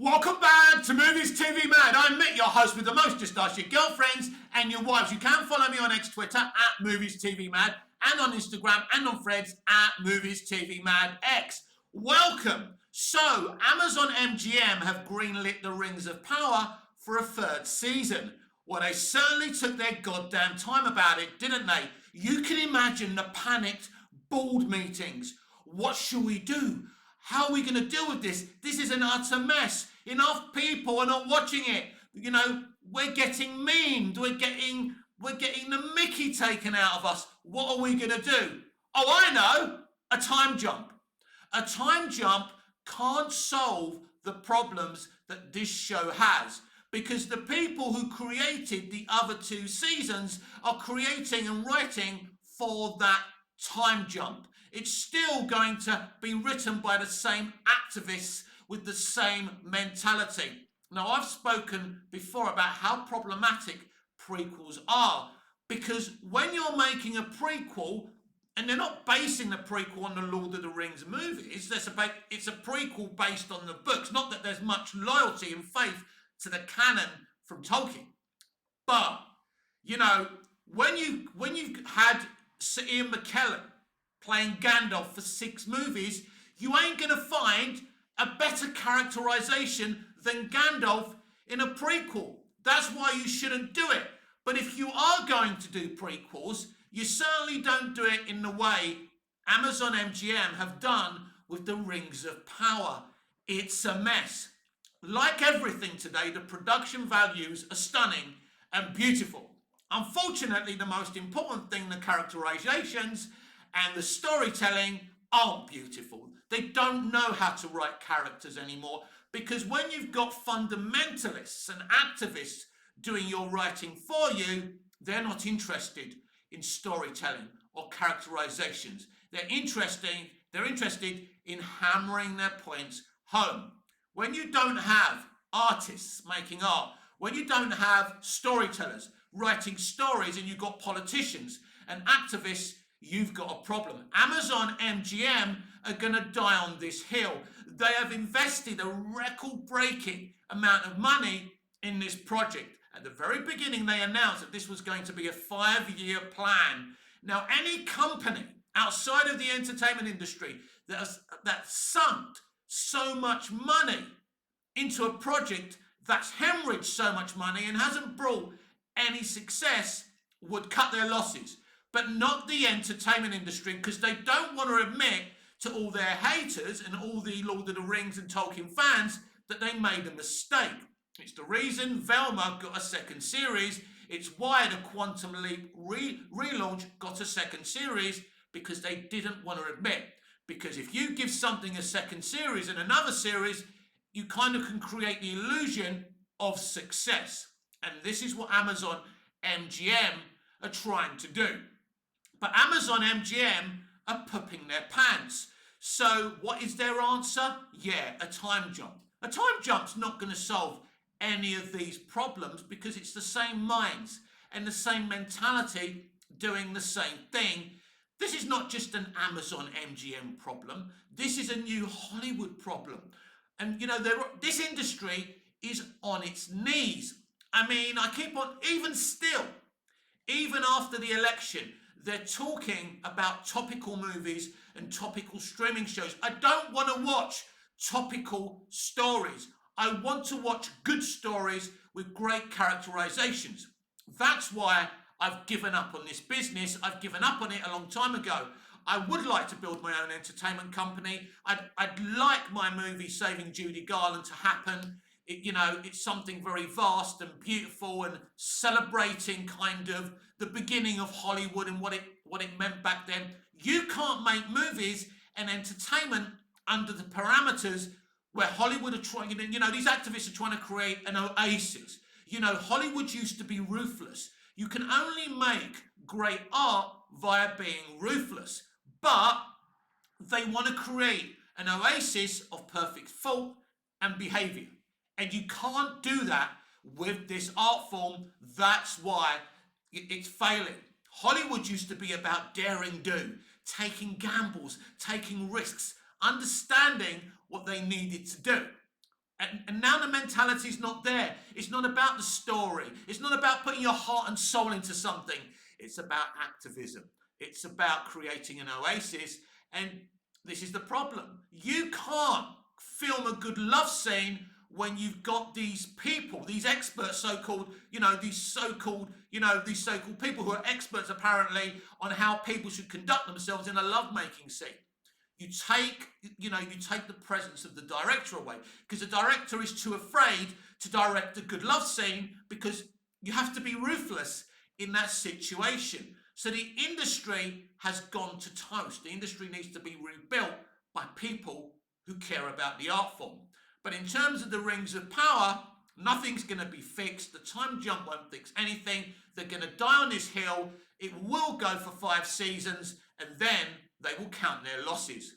Welcome back to Movies TV Mad. I'm Mick, your host with the most. Just ask your girlfriends and your wives. You can follow me on X Twitter at Movies TV Mad and on Instagram and on Threads at Movies TV Mad X. Welcome. So, Amazon MGM have greenlit the Rings of Power for a third season. Well, they certainly took their goddamn time about it, didn't they? You can imagine the panicked board meetings. What shall we do? How are we going to deal with this? This is an utter mess. Enough people are not watching it. You know, we're getting memed. We're getting the mickey taken out of us. What are we going to do? Oh, I know. A time jump. A time jump can't solve the problems that this show has, because the people who created the other two seasons are creating and writing for that time jump. It's still going to be written by the same activists with the same mentality. Now, I've spoken before about how problematic prequels are, because when you're making a prequel, and they're not basing the prequel on the Lord of the Rings movies, it's a prequel based on the books. Not that there's much loyalty and faith to the canon from Tolkien. But, you know, when you've had Sir Ian McKellen playing Gandalf for 6 movies, you ain't going to find a better characterization than Gandalf in a prequel. That's why you shouldn't do it. But if you are going to do prequels, you certainly don't do it in the way Amazon MGM have done with the Rings of Power. It's a mess. Like everything today, the production values are stunning and beautiful. Unfortunately, the most important thing, the characterizations and the storytelling, aren't beautiful. They don't know how to write characters anymore, because when you've got fundamentalists and activists doing your writing for you, they're not interested in storytelling or characterizations. They're interested in hammering their points home. When you don't have artists making art, when you don't have storytellers writing stories, and you've got politicians and activists, you've got a problem. Amazon MGM are going to die on this hill. They have invested a record-breaking amount of money in this project. At the very beginning, they announced that this was going to be a 5-year plan. Now, any company outside of the entertainment industry that sunk so much money into a project that's hemorrhaged so much money and hasn't brought any success would cut their losses. But not the entertainment industry, because they don't want to admit to all their haters and all the Lord of the Rings and Tolkien fans that they made a mistake. It's the reason Velma got a second series. It's why the Quantum Leap relaunch got a second series, because they didn't want to admit. Because if you give something a second series and another series, you kind of can create the illusion of success. And this is what Amazon MGM are trying to do. But Amazon MGM are pooping their pants. So what is their answer? Yeah, a time jump. A time jump's not going to solve any of these problems, because it's the same minds and the same mentality doing the same thing. This is not just an Amazon MGM problem. This is a new Hollywood problem. And, you know, this industry is on its knees. I mean, I keep on, even still, even after the election, they're talking about topical movies and topical streaming shows. I don't want to watch topical stories. I want to watch good stories with great characterizations. That's why I've given up on this business. I've given up on it a long time ago. I would like to build my own entertainment company. I'd like my movie Saving Judy Garland to happen. It's something very vast and beautiful and celebrating kind of the beginning of Hollywood and what it meant back then. You can't make movies and entertainment under the parameters where Hollywood are trying, these activists are trying to create an oasis. Hollywood used to be ruthless. You can only make great art via being ruthless, but they want to create an oasis of perfect thought and behavior. And you can't do that with this art form. That's why it's failing. Hollywood used to be about daring do, taking gambles, taking risks, understanding what they needed to do. And now the mentality's not there. It's not about the story. It's not about putting your heart and soul into something. It's about activism. It's about creating an oasis. And this is the problem. You can't film a good love scene when you've got these people, these experts, so-called, these so-called people who are experts apparently on how people should conduct themselves in a lovemaking scene. You take the presence of the director away because the director is too afraid to direct a good love scene because you have to be ruthless in that situation. So the industry has gone to toast. The industry needs to be rebuilt by people who care about the art form. But in terms of the Rings of Power, nothing's going to be fixed. The time jump won't fix anything. They're going to die on this hill. It will go for 5 seasons, and then they will count their losses.